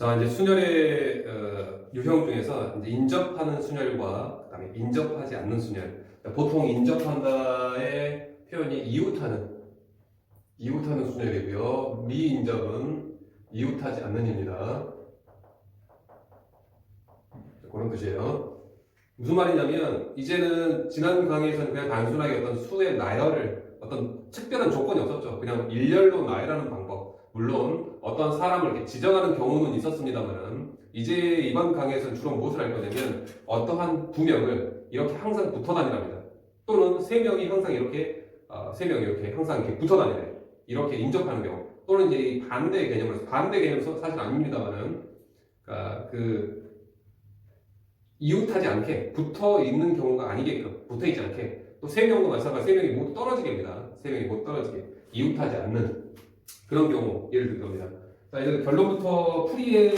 자, 이제 순열의 유형 중에서 이제 인접하는 순열과 그다음에 인접하지 않는 순열. 보통 인접한다의 표현이 이웃하는 순열이고요. 미인접은 이웃하지 않는입니다. 그런 뜻이에요. 무슨 말이냐면 이제는 지난 강의에서는 그냥 단순하게 어떤 수의 나열을 어떤 특별한 조건이 없었죠. 그냥 일렬로 나열하는 방법. 물론 어떤 사람을 이렇게 지정하는 경우는 있었습니다만 이제 이번 강의에서는 주로 무엇을 할 거냐면 어떠한 두 명을 이렇게 항상 붙어 다니랍니다. 또는 세 명이 항상 이렇게 세 명이 이렇게 항상 이렇게 붙어 다니래. 이렇게 인접하는 경우. 또는 이제 이 반대 개념으로 반대 개념은 사실 아닙니다만은 그러니까 이웃하지 않게 붙어 있는 경우가 아니게끔 붙어 있지 않게 또 세 명도 마찬가지 세 명이 모두 떨어지게 합니다. 세 명이 모두 떨어지게 이웃하지 않는 그런 경우 예를 들 겁니다. 자 이제 결론부터 풀이의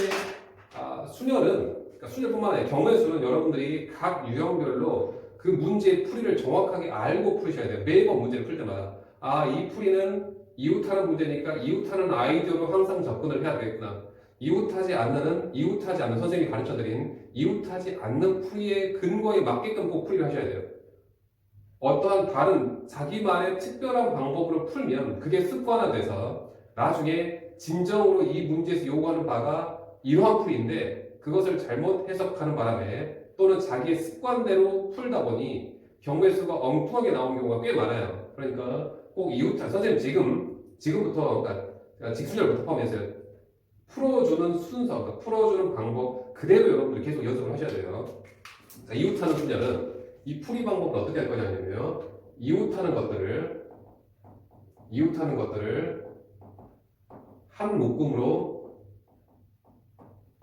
순열은 그러니까 순열뿐만 아니라 경우의 수는 여러분들이 각 유형별로 그 문제의 풀이를 정확하게 알고 풀으셔야 돼요. 매번 문제를 풀 때마다 이 풀이는 이웃하는 문제니까 이웃하는 아이디어로 항상 접근을 해야 되겠구나. 이웃하지 않는 선생님이 가르쳐드린 이웃하지 않는 풀이의 근거에 맞게끔 꼭 풀이를 하셔야 돼요. 어떠한 다른 자기만의 특별한 방법으로 풀면 그게 습관화돼서 나중에 진정으로 이 문제에서 요구하는 바가 이러한 풀이인데 그것을 잘못 해석하는 바람에 또는 자기의 습관대로 풀다 보니 경우의 수가 엉뚱하게 나오는 경우가 꽤 많아요. 그러니까 꼭 선생님 지금부터 그러니까 직순열부터 포함해서요. 풀어주는 순서, 그러니까 풀어주는 방법 그대로 여러분들 계속 연습을 하셔야 돼요. 자, 이웃하는 순열은 이 풀이 방법을 어떻게 할 거냐면요. 이웃하는 것들을 한 묶음으로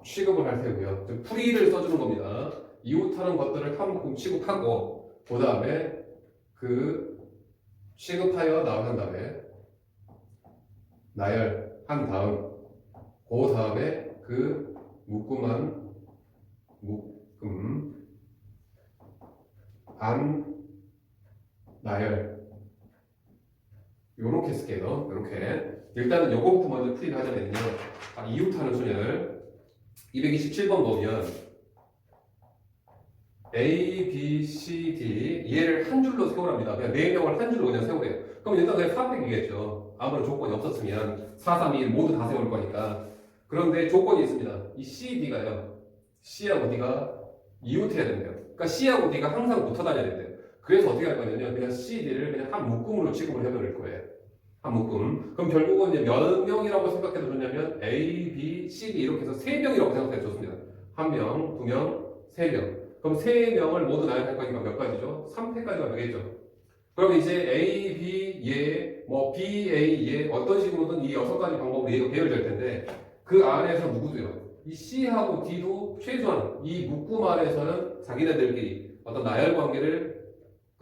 취급을 할 테고요. 풀이를 써주는 겁니다. 이웃하는 것들을 한 묶음 취급하고 그 다음에 취급하여 나온 다음에 나열한 다음 그 다음에 묶음 반 나열 요렇게 쓸게요. 요렇게 일단은 요거부터 먼저 풀이를 하자면요. 이웃하는 순열 227번 보면 A, B, C, D 얘를 한 줄로 세우랍니다. 그냥 4명을 한 줄로 그냥 세우래요. 그럼 일단 그냥 4팩이겠죠. 아무런 조건이 없었으면 4, 3, 2, 1 모두 다 세울 거니까. 그런데 조건이 있습니다. 이 C, D가요. C하고 D가 이웃해야 된대요. 그러니까 C하고 D가 항상 붙어 다녀야 된대요. 그래서 어떻게 할 거냐면 그냥 C, D를 그냥 한 묶음으로 취급을 해버릴 거예요. 한 묶음. 그럼 결국은 이제 몇 명이라고 생각해도 좋냐면 A, B, C, D 이렇게 해서 3명이라고 생각해도 좋습니다. 1명, 2명, 3명. 그럼 3명을 모두 나열할 거니까 몇 가지죠? 3패까지가 되겠죠. 그럼 이제 A, B, 얘, B, A, 얘 어떤 식으로든 이 6가지 방법으로 얘가 배열될 텐데 그 안에서 누구도요? 이 C하고 D도 최소한 이 묶음 안에서는 자기네들끼리 어떤 나열 관계를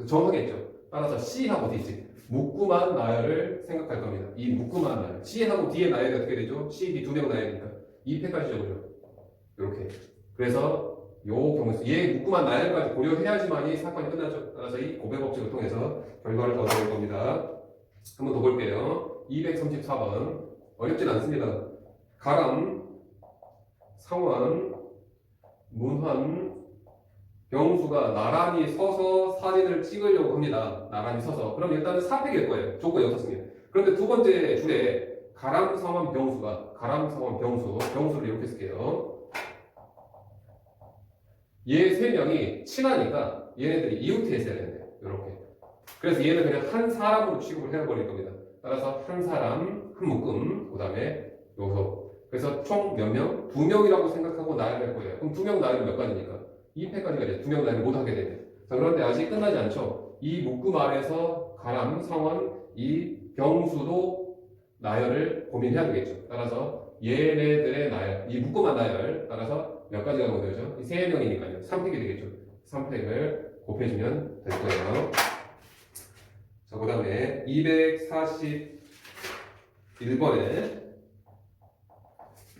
정하겠죠. 따라서 C하고 D지. 묶음한 나열을 생각할 겁니다. 이 묶음한 나열. C하고 D의 나열이 어떻게 되죠? C, D 2명 나열이니까 2패까지 적으죠. 이렇게. 그래서 요 경우에서 얘 묶음한 나열까지 고려해야지만이 사건이 끝나죠. 따라서 이 고백 법칙을 통해서 결과를 얻어낼 겁니다. 한번 더 볼게요. 234번. 어렵진 않습니다. 가람, 상환, 문환, 병수가 나란히 서서 사진을 찍으려고 합니다. 나란히 서서. 그럼 일단은 4팩일 거예요. 조건이 없었습니다. 그런데 두 번째 줄에 가람, 상환, 병수를 이렇게 쓸게요. 얘 3명이 친하니까 얘네들이 이웃해 있어야 되는데 이렇게. 그래서 얘는 그냥 한 사람으로 취급을 해버릴 겁니다. 따라서 한 사람, 한 묶음, 그 다음에 요소. 그래서 총 몇 명? 2명이라고 생각하고 나열할 거예요. 그럼 2명 나열은 몇 가지니까? 2패까지가 이제 2명 나열을 못 하게 되네요. 자, 그런데 아직 끝나지 않죠. 이 묶음 아래서 가람, 상원, 이 병수도 나열을 고민해야 되겠죠. 따라서 얘네들의 나열, 이 묶음한 나열 따라서 몇 가지가 되죠? 이 3명이니까요. 3팩이 되겠죠. 3팩을 곱해주면 될 거예요. 자, 그 다음에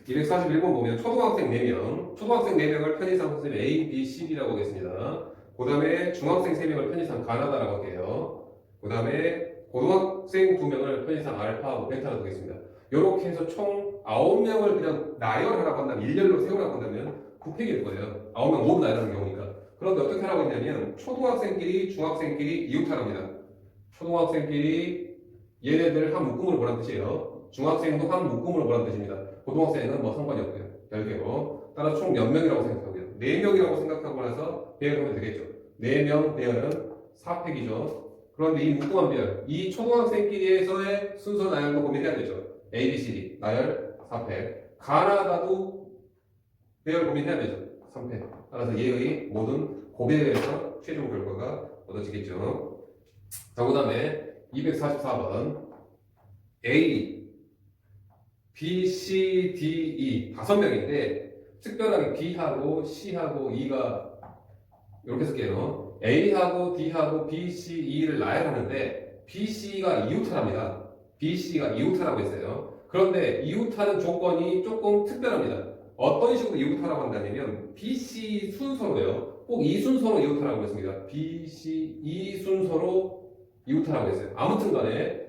241번 보면 초등학생 4명, 초등학생 4명을 편의상 선생님 A, B, C, D라고 하겠습니다. 그 다음에 중학생 3명을 편의상 가나다라고 할게요. 그 다음에 고등학생 2명을 편의상 알파하고 벤타라고 하겠습니다. 이렇게 해서 총 9명을 그냥 나열하라고 한다면, 일렬로 세우라고 한다면 9팩일 거예요. 9명 모두 나열하는 경우니까. 그런데 어떻게 하라고 했냐면 초등학생끼리 중학생끼리 이웃하랍니다. 초등학생끼리 얘네들 한 묶음으로 보란 뜻이에요. 중학생도 한 묶음으로 보란 뜻입니다. 고등학생은 뭐 상관이 없고요. 별개로. 따라서 총 몇 명이라고 생각하고요. 4명이라고 생각하고 나서 배열하면 되겠죠. 4명 배열은 4팩이죠. 그런데 이 묶음한 배열, 이 초등학생끼리에서의 순서 나열도 고민해야 되죠. A, B, C, D 나열 4팩. 가나다도 배열 고민해야 되죠. 3팩. 따라서 얘의 모든 고배열에서 최종 결과가 얻어지겠죠. 자, 그 다음에 244번 A, B, C, D, E 5명인데 특별하게 B하고 C하고 E가 이렇게 쓸게요. A하고 D하고 B, C, E를 나열하는데 B, C가 이웃하랍니다. B, C가 이웃하라고 했어요. 그런데 이웃하는 조건이 조금 특별합니다. 어떤 식으로 이웃하라고 한다면 B, C 순서로요. 꼭 이 순서로 이웃하라고 했습니다. B, C, E 순서로 이웃하라고 했어요. 아무튼 간에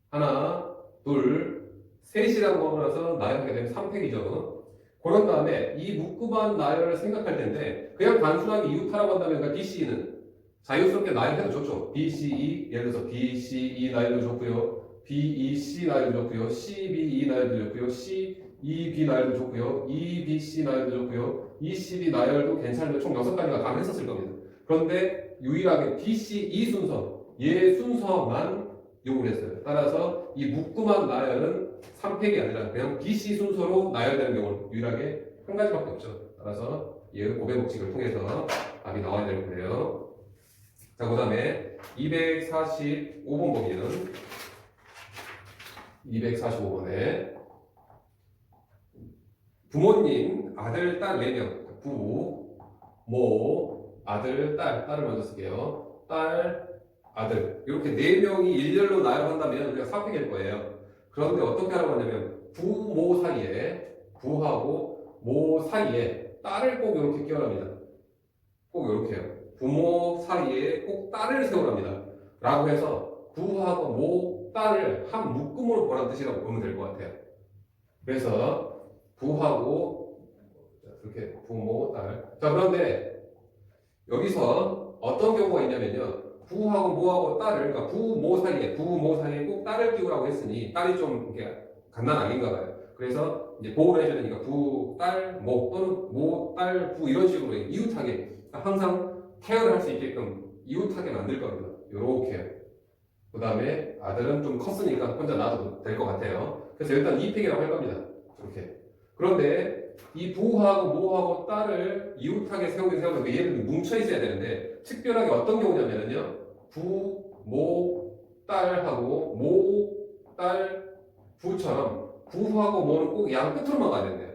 하나, 둘, 셋이라고 하고 나서 나열하게 되면 3팩이죠. 그런 다음에 이 묶음한 나열을 생각할 텐데 그냥 단순하게 이웃하라고 한다면 그러니까 B, C는 자유스럽게 나열해도 좋죠. B, C, E 예를 들어서 B, C, E 나열도 좋고요. B, E, C 나열도 좋고요. C, B, E 나열도 좋고요. C, E, B 나열도 좋고요. E, B, C 나열도 좋고요. E, C, D 나열도 괜찮은데 총 6가지가 가능했었을 겁니다. 그런데 유일하게 B, C, E 순서 얘 순서만 요구를 했어요. 따라서 이 묶음한 나열은 3팩이 아니라 그냥 B, C 순서로 나열되는 경우는 유일하게 한 가지밖에 없죠. 따라서 얘의 고배 법칙을 통해서 답이 나와야 될 거예요. 자, 그 다음에 245번 보기는 245번에 부모님, 아들, 딸 4명 부, 모, 아들, 딸을 먼저 쓸게요. 딸, 아들 이렇게 4명이 일렬로 나열한다면 그냥 4팩일 거예요. 그런데 어떻게 하라고 하냐면 부, 모 사이에 부하고 모 사이에 딸을 꼭 이렇게 끼워랍니다. 꼭 이렇게요. 부모 사이에 꼭 딸을 세우랍니다. 라고 해서 부하고 모, 딸을 한 묶음으로 보란 뜻이라고 보면 될 것 같아요. 그래서 부하고 이렇게 부모, 딸. 자, 그런데 여기서 어떤 경우가 있냐면요. 부하고 모하고 딸을, 그러니까 부모 사이에 꼭 딸을 끼우라고 했으니 딸이 좀 이렇게 갓난 아닌가 봐요. 그래서 이제 보호를 해줘야 되니까 부, 딸, 모 또는 모, 딸, 부 이런 식으로 이웃하게 항상 태어날 수 있게끔 이웃하게 만들 겁니다. 요렇게요. 그 다음에 아들은 좀 컸으니까 혼자 놔도 될 것 같아요. 그래서 일단 2팩이라고 할 겁니다. 이렇게. 그런데 이 부하고 모하고 딸을 이웃하게 세우는데 얘는 뭉쳐 있어야 되는데 특별하게 어떤 경우냐면요. 부, 모, 딸하고 모, 딸, 부처럼 부하고 모는 꼭 양 끝으로만 가야 된대요.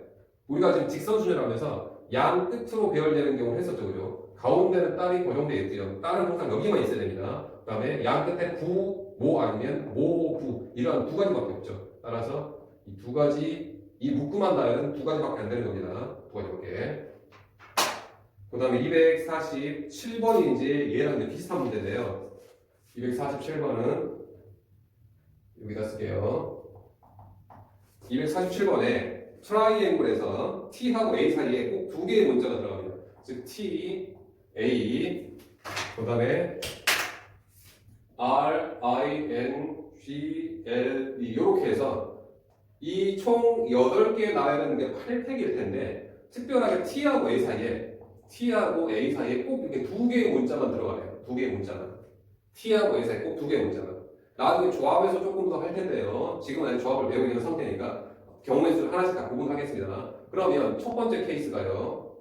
우리가 지금 직선순위라면서 양 끝으로 배열되는 경우를 했었죠. 그죠? 가운데는 딸이 고정되어 있고요. 딸은 항상 여기만 있어야 됩니다. 그 다음에 양 끝에 부, 모 아니면 모, 부 이러한 2가지밖에 없죠. 따라서 이 2가지 이 묶음한 나열은 2가지밖에 안 되는 겁니다. 2가지밖에. 그 다음에 247번이 이제 얘랑 이제 비슷한 문제인데요. 247번은 여기다 쓸게요. 247번에 트라이앵글에서 T하고 A 사이에 꼭 2개의 문자가 들어갑니다. 즉 T, A, 그 다음에 R, I, N, G, L, E 이렇게 해서 이 총 8개의 나열은 8팩일 텐데 특별하게 T하고 A 사이에 꼭 이렇게 2개의 문자만 들어가요. 2개의 문자만. T하고 A 사이에 꼭 2개의 문자만. 나중에 조합에서 조금 더 할 텐데요. 지금은 아직 조합을 배우고 있는 상태니까 경우의 수를 하나씩 다 구분하겠습니다. 그러면 첫 번째 케이스가요.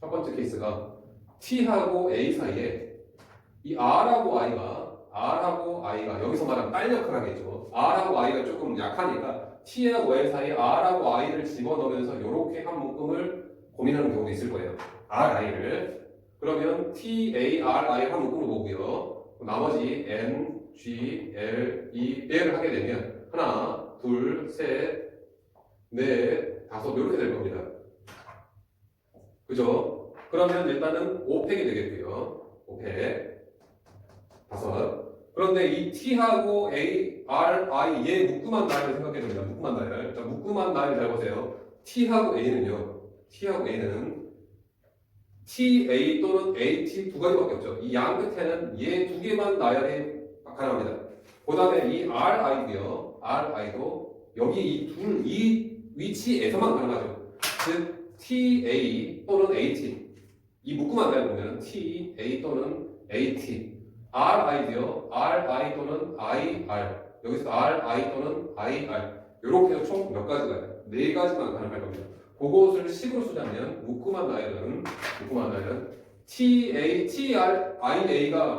첫 번째 케이스가 T하고 A 사이에 이 R하고 I가 여기서 말하면 딸 역할을 하겠죠. R하고 I가 조금 약하니까 T하고 A 사이에 R하고 I를 집어넣으면서 이렇게 한 묶음을 고민하는 경우도 있을 거예요. R, I를. 그러면 T, A, R, I 한 묶음을 보고요. 나머지 N, G, L, E, 얘를 하게 되면 하나, 둘, 셋, 넷, 다섯 이렇게 될 겁니다. 그죠? 그러면 일단은 5팩이 되겠고요. 5팩. 5. 그런데 이 t하고 a, r, i 얘 묶음한 나이를 생각해 봅니다. 묶음한 나이를. 자, 묶음한 나이를 잘 보세요. t하고 a는요. t하고 a는 TA 또는 AT 두 가지밖에 없죠. 이 양 끝에는 얘 두 개만 나열이 가능합니다. 그 다음에 이 RI도요. RI도 여기 이 위치에서만 가능하죠. 즉 TA 또는 AT 이 묶음만 나열 보면 TA 또는 AT RI도요. RI 또는 IR 여기서 RI 또는 IR 이렇게 해서 총 몇 가지가 네 가지만 가능할 겁니다. 그것을 식으로 쓰자면 묶음한 나열은 TIA가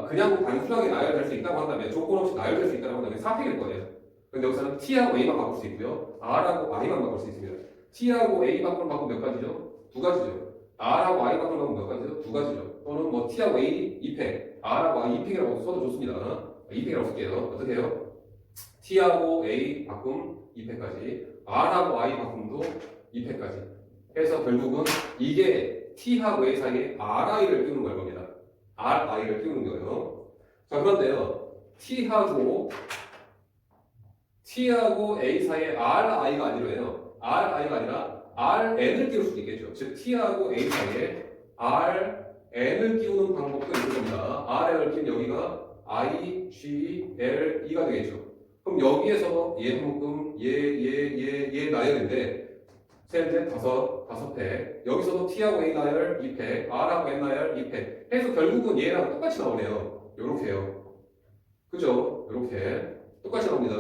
그냥 단순하게 나열될 수 있다고 한다면 조건 없이 나열될 수 있다고 한다면 4팩일 거예요. 근데 여기서는 T하고 A만 바꿀 수 있고요. R하고 I만 바꿀 수 있습니다. T하고 A 바꾸면 몇 가지죠? 두 가지죠. R하고 I 바꾸면 몇 가지죠? 두 가지죠. 또는 뭐 T하고 A 2팩, R하고 I 2팩이라고 써도 좋습니다. 2팩이라고 쓸게요. 어떻게 해요? T하고 A 바꿈 2팩까지, R하고 I 바꿈도 2팩까지. 해서 결국은 이게 T하고 A 사이에 RI를 띄우는 걸 겁니다. RI를 띄우는 거예요. 자, 그런데요. T하고 A 사이에 RI가 아니라요. RI가 아니라 RN을 띄울 수도 있겠죠. 즉, T하고 A 사이에 RN을 띄우는 방법도 있을 겁니다. RN을 띄우면 여기가 I, G, L, E가 되겠죠. 그럼 여기에서 얘 묶음, 얘 나열인데 셋, 다섯 팩. 여기서도 T하고 A 나열 2팩, R하고 N 나열 2팩. 해서 결국은 얘랑 똑같이 나오네요. 요렇게요. 그죠? 요렇게. 똑같이 나옵니다.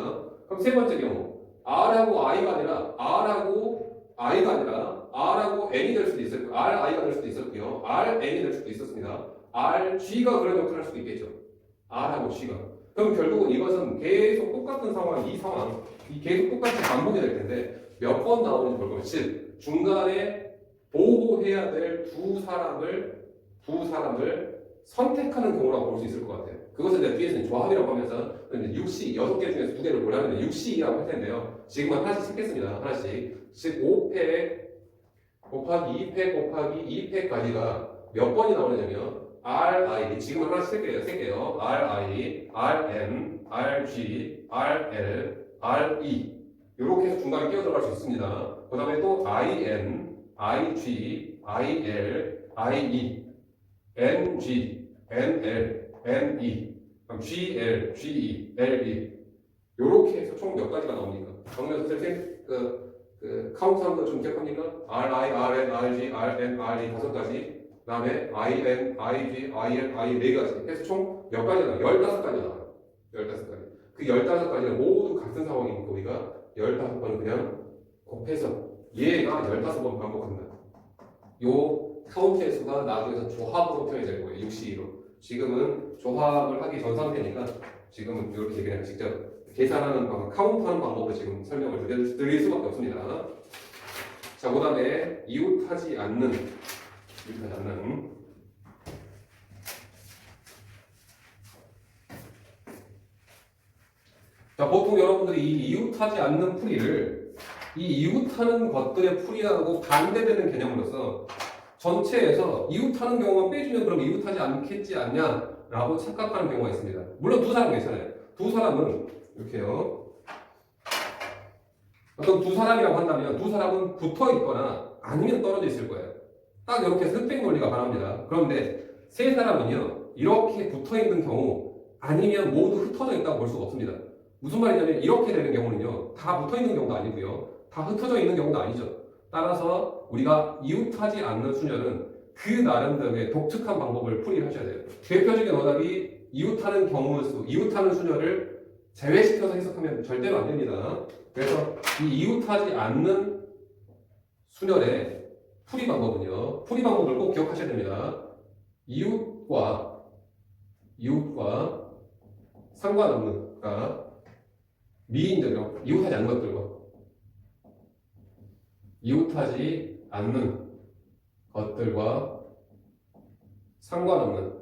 그럼 세 번째 경우. R하고 I가 아니라, R하고 N이 될 수도 있었고, RI가 될 수도 있었고요. RN이 될 수도 있었습니다. RG가 그런 역할을 할 수도 있겠죠. R하고 G가. 그럼 결국은 이것은 계속 똑같은 상황, 계속 똑같이 반복이 될 텐데, 몇 번 나오는지 볼 거면 즉 중간에 보호해야 될 두 사람을 선택하는 경우라고 볼 수 있을 것 같아요. 그것을 이제 뒤에서는 조합이라고 하면서 6시 6개 중에서 2개를 고르면 6시라고 할 텐데요. 지금은 하나씩 섞겠습니다. 하나씩. 즉 5팩 곱하기 2팩 곱하기 2팩까지가 몇 번이 나오냐면 RI 지금은 하나씩 쓸게요. RI, RM, RG, RL, RE 이렇게 해서 중간에 끼어 들어갈 수 있습니다. 그 다음에 또 IN, IG, IL, IE, NG, NL, NE, GL, GE, LE 이렇게 해서 총 몇 가지가 나옵니까? 정면 선생님 카운트하는 거 좀 기억합니까? RI, RN, RG, RN, RE 다섯 가지 그 다음에 IN, IG, IL, IE 네 가지 해서 총 몇 가지가 나와요? 15가지 나와요. 15가지. 그 15가지는 모두 같은 상황이니까 우리가 15번은 그냥 곱해서 얘가 15번 반복한다. 요 카운트의 수가 나중에서 조합으로 표현이 될 거예요. 6C2로. 지금은 조합을 하기 전 상태니까 지금은 이렇게 그냥 직접 계산하는 방법, 카운트하는 방법을 지금 설명을 드릴 수밖에 없습니다. 자, 그 다음에 이웃하지 않는 자, 보통 여러분들이 이 이웃하지 않는 풀이를 이 이웃하는 것들의 풀이하고 반대되는 개념으로서 전체에서 이웃하는 경우만 빼주면 그럼 이웃하지 않겠지 않냐라고 착각하는 경우가 있습니다. 물론 두 사람은 괜찮아요. 두 사람은 이렇게요. 어떤 두 사람이라고 한다면 두 사람은 붙어 있거나 아니면 떨어져 있을 거예요. 딱 이렇게 흑백 논리가 가능합니다. 그런데 세 사람은요. 이렇게 붙어 있는 경우 아니면 모두 흩어져 있다고 볼 수가 없습니다. 무슨 말이냐면 이렇게 되는 경우는요. 다 붙어 있는 경우도 아니고요. 다 흩어져 있는 경우도 아니죠. 따라서 우리가 이웃하지 않는 수녀는 그 나름대로의 독특한 방법을 풀이하셔야 돼요. 대표적인 오답이 이웃하는 경우수, 이웃하는 수녀를 제외시켜서 해석하면 절대로 안 됩니다. 그래서 이 이웃하지 않는 수녀의 풀이 방법은요. 풀이 방법을 꼭 기억하셔야 됩니다. 이웃과 상관없는, 그러니까 미인들과 이웃하지 않는 것들과 이웃하지 않는 것들과 상관없는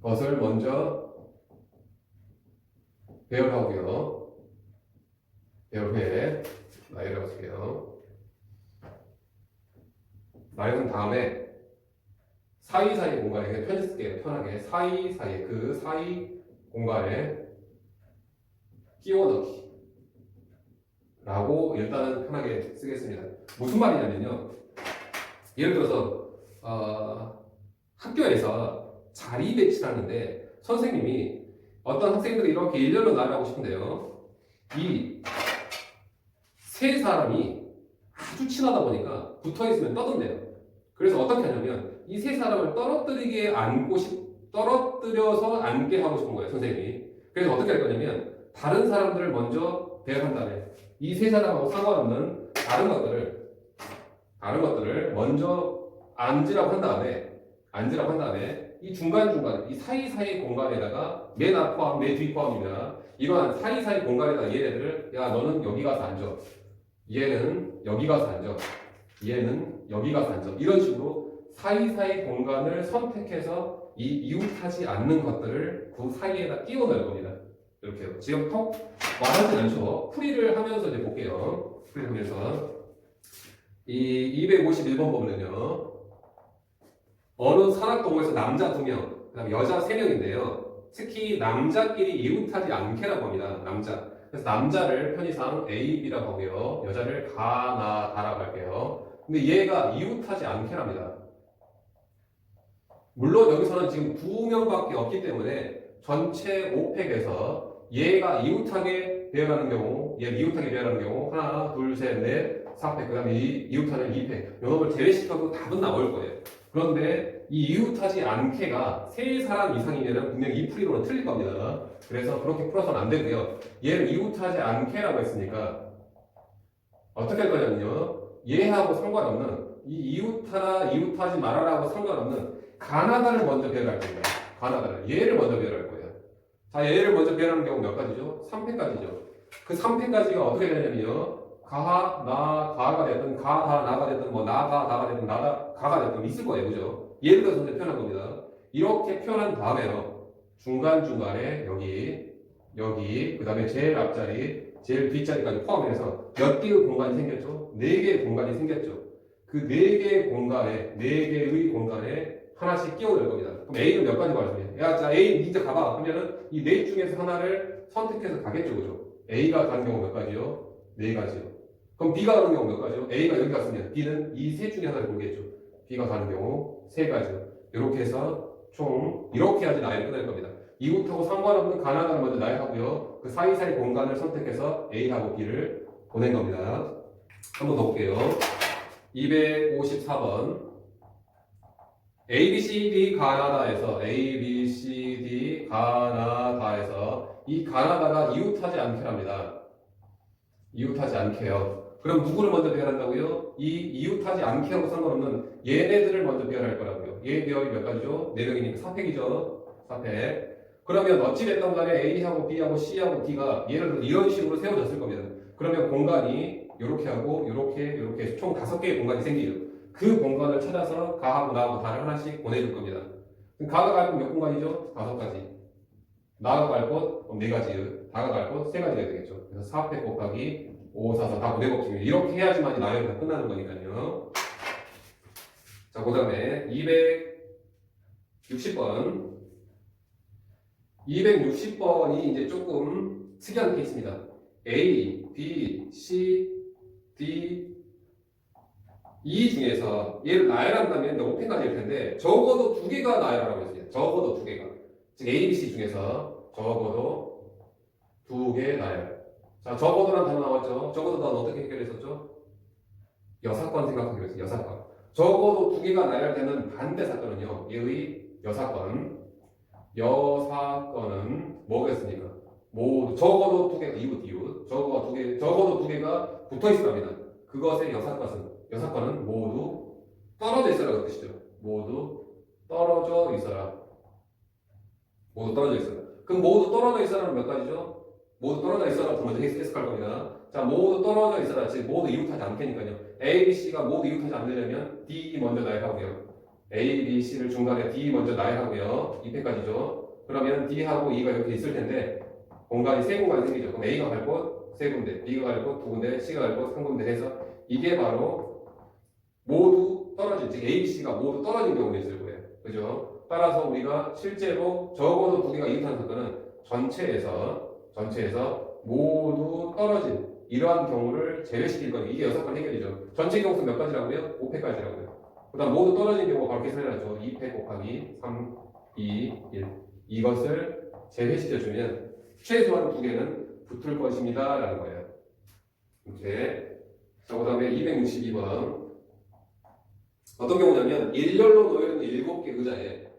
것을 먼저 배열하고요. 배열해 나열해 보세요. 나열한 다음에 사이사이 공간에 그냥 편지 쓸게요. 편하게 사이사이 그 사이 공간에 끼워넣기 라고 일단은 편하게 쓰겠습니다. 무슨 말이냐면요. 예를 들어서 학교에서 자리 배치를 하는데 선생님이 어떤 학생들이 이렇게 일렬로 나열하고 싶은데요. 이 세 사람이 아주 친하다 보니까 붙어있으면 떠든대요. 그래서 어떻게 하냐면 이 세 사람을 떨어뜨려서 앉게 하고 싶은 거예요, 선생님이. 그래서 어떻게 할 거냐면 다른 사람들을 먼저 배열한 다음에 이 세 사람하고 상관없는 다른 것들을 먼저 앉으라고 한 다음에 이 중간중간 이 사이사이 공간에다가 맨 앞 포함, 맨 뒤 포함입니다. 이러한 사이사이 공간에다 얘네들을 야 너는 여기 가서 앉아. 얘는 여기 가서 앉아. 얘는 여기 가서 앉아. 이런 식으로 사이사이 공간을 선택해서 이 이웃하지 않는 것들을 그 사이에다 끼워 넣을 겁니다. 이렇게요. 지금 턱 말하진 않죠. 풀이를 하면서 이제 볼게요. 풀이를 하면서 이 251번 보면요. 어느 산악동호에서 남자 2명, 그다음에 여자 3명인데요. 특히 남자끼리 이웃하지 않게라고 합니다. 남자. 그래서 남자를 편의상 A, B라고 하고요. 여자를 가, 나, 다라고 할게요. 근데 얘가 이웃하지 않게랍니다. 물론 여기서는 지금 2명밖에 없기 때문에 전체 5팩에서 얘가 이웃하게 배열하는 경우, 얘를 이웃하게 배열하는 경우 하나, 둘, 셋, 넷, 4팩, 그 다음에 이웃하는 2팩 요놈을 제외시켜도 답은 나올 거예요. 그런데 이 이웃하지 않게가 3사람 이상이면 분명히 이 풀이로는 틀릴 겁니다. 그래서 그렇게 풀어서는 안 되고요. 얘를 이웃하지 않게라고 했으니까 어떻게 할 거냐면요. 얘하고 상관없는 이 이웃하라, 이웃하지 말아라고 상관없는 가나다를 먼저 배열할 겁니다. 가나다를. 얘를 먼저 배열할 거예요. 자, 얘를 먼저 배열하는 경우 몇 가지죠? 3팩까지죠. 그 3팩까지가 어떻게 되냐면요. 가, 나, 가가 됐든, 가, 다, 나가 됐든, 뭐, 나가, 나가 됐든, 나가, 가가 됐든 있을 거예요. 그죠? 예를 들어서 이제 표현한 겁니다. 이렇게 표현한 다음에요. 중간중간에 여기, 그 다음에 제일 앞자리, 제일 뒷자리까지 포함해서 몇 개의 공간이 생겼죠? 4개의 공간이 생겼죠. 그 4개의 공간에 하나씩 끼워 넣을 겁니다. 그럼 A는 몇 가지 말씀이에요? 야, 자, A 이제 가봐. 그러면은 이 4 중에서 하나를 선택해서 가겠죠. 그죠? A가 가는 경우 몇 가지요? 4가지요. 그럼 B가 가는 경우 몇 가지요? A가 여기 갔으면 B는 이 셋 중에 하나를 고르겠죠. B가 가는 경우 3가지요. 이렇게 해서 총 이렇게 해야지 나열을 끝낼 겁니다. 이웃하고 상관없는 가나다를 먼저 나열하고요. 그 사이사이 공간을 선택해서 A하고 B를 보낸 겁니다. 한번 더 볼게요. 254번 A, B, C, D 가나다에서 이 가나다가 이웃하지 않게랍니다. 이웃하지 않게요. 그럼 누구를 먼저 배열한다고요? 이 이웃하지 않게하고 상관없는 얘네들을 먼저 배열할 거라고요. 얘 배열이 몇 가지죠? 4명이니까 4팩이죠. 4팩. 그러면 어찌됐든 간에 A하고 B하고 C하고 D가 예를 들어 이런 식으로 세워졌을 겁니다. 그러면 공간이 이렇게 하고 이렇게 해서 총 5개의 공간이 생기죠. 그 공간을 찾아서 가하고 나하고 다를 하나씩 보내줄 겁니다. 그럼 가가 갈 곳 몇 공간이죠? 5가지. 나가 갈 곳 4가지. 다가 갈 곳 3가지가 되겠죠. 그래서 4팩 곱하기 5, 4, 4 다 보내봅시다. 이렇게 해야지만 나열이 다 끝나는 거니까요. 자, 그 다음에 260번. 260번이 이제 조금 특이한 케이스입니다. A, B, C, D, E 중에서 얘를 나열한다면 5펜까지일 텐데 적어도 2개가 나열하라고 했어요. 적어도 2개가. 즉 A, B, C 중에서 적어도 2개 나열. 자, 적어도란 단어 나왔죠? 적어도 넌 어떻게 해결했었죠? 여사건 생각하기로 했어요. 여사건. 적어도 2개가 나열되는 반대 사건은요. 얘의 여사건. 여사건은 뭐겠습니까? 모두 적어도 2개가 이웃 적어도 2개가 붙어 있습니다. 그것의 여사건은 모두 떨어져 있어라는 뜻이죠. 모두 떨어져 있어라. 모두 떨어져 있어라. 그럼 모두 떨어져 있어라는 몇 가지죠? 모두 떨어져 있어라 두 번째 해석할 겁니다. 자, 모두 떨어져 있어라. 즉 모두 이웃하지 않게니까요. A, B, C가 모두 이웃하지 않으려면 D 먼저 나열하고요. A, B, C를 중간에 D 먼저 나열하고요. 2패까지죠. 그러면 D하고 E가 이렇게 있을 텐데 공간이 3공간이 생기죠. 그럼 A가 갈 곳 3군데, B가 갈 곳 2군데, C가 갈 곳 1군데 해서 이게 바로 모두 떨어진, 즉 A, B, C가 모두 떨어진 경우도 있을 거예요. 그죠? 따라서 우리가 실제로 적어도 두 개가 이웃하는 사건은 전체에서 모두 떨어진 이러한 경우를 제외시킬 거예요. 이게 6번 해결이죠. 전체 경우수 몇 가지라고요? 5패까지라고요. 그 다음 모두 떨어진 경우가 바로 계산해놨죠. 2패 곱하기 3, 2, 1. 이것을 제외시켜주면 최소한 두 개는 붙을 것입니다. 라는 거예요. 이렇게. 자, 그 다음에 262번. 어떤 경우냐면 일렬로 놓여있는 7개 의자에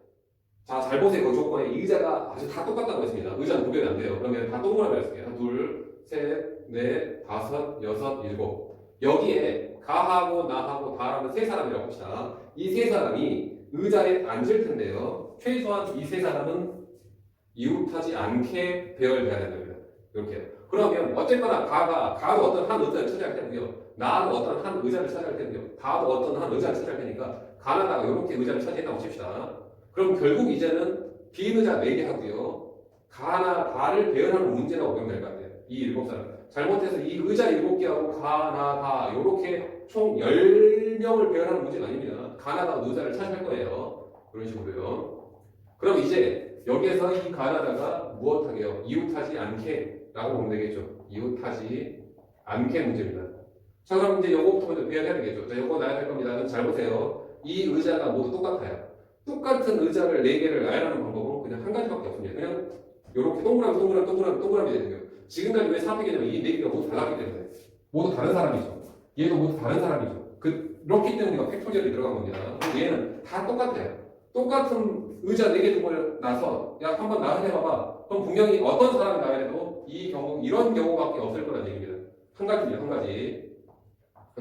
자, 잘 보세요. 그 조건에 의자가 아주 다 똑같다고 했습니다. 의자는 구별이 안 돼요. 그러면 다 동그라미 할게요. 둘, 셋, 넷, 다섯, 여섯, 일곱. 여기에 가하고 나하고 다라는 세 사람이라고 합시다. 이 세 사람이 의자에 앉을 텐데요. 최소한 이 세 사람은 이웃하지 않게 배열돼야 됩니다. 이렇게. 그러면 어쨌거나 가도 어떤 한 의자를 차지할 테고요. 나도 어떤 한 의자를 차지할 테고요. 다도 어떤 한 의자를 차지할 테니까 가나다가 이렇게 의자를 차지했다고 칩시다. 그럼 결국 이제는 빈 의자 4개 하고요. 가나 다를 배열하는 문제라고 보면 될 것 같아요. 이 7사람. 잘못해서 이 의자 7개하고 가나 다 이렇게 총 10명을 배열하는 문제가 아닙니다. 가나다가 의자를 차지할 거예요. 그런 식으로요. 그럼 이제 여기에서 이 가나다가 무엇하게요? 이웃하지 않게 라고 보면 되겠죠. 이웃하지 않게 문제입니다. 자, 그럼 이제 요거부터 먼저 배열해야 되겠죠. 자, 요거 나야 될 겁니다. 잘 보세요. 이 의자가 모두 똑같아요. 똑같은 의자를 4개를 나열하는 방법은 그냥 한 가지밖에 없습니다. 그냥 이렇게 동그라미 되는 거예요. 지금까지 왜 4팩이냐면 이 4개가 모두 달랐기 때문에 모두 다른 사람이죠. 얘도 모두 다른 사람이죠. 그렇기 때문에 우리가 팩토리얼이 들어간 겁니다. 얘는 다 똑같아요. 똑같은 의자 4개 두고 나서 야 한번 나열해봐봐. 그럼 분명히 어떤 사람이 나열해도 이 경우 이런 경우밖에 없을 거라는 얘기입니다. 한 가지입니다. 한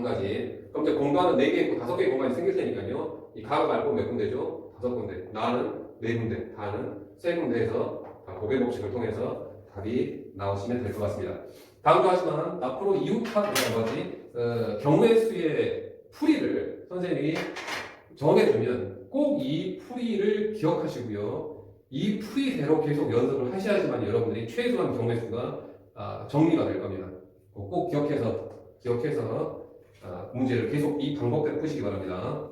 가지. 그럼 이제 공간은 4개 있고 5개의 공간이 생길 테니까요. 이 가가 말고 몇 군데죠? 5군데. 나는 4군데. 다는 3군데에서 고배 법칙을 통해서 답이 나오시면 될 것 같습니다. 다음도 하지만 앞으로 이웃합이라는 경우의 수의 풀이를 선생님이 정해주면 꼭 이 풀이를 기억하시고요. 이 풀이대로 계속 연습을 하셔야지만 여러분들이 최소한 경우의 수가 정리가 될 겁니다. 꼭 기억해서 문제를 계속 이 방법대로 푸시기 바랍니다.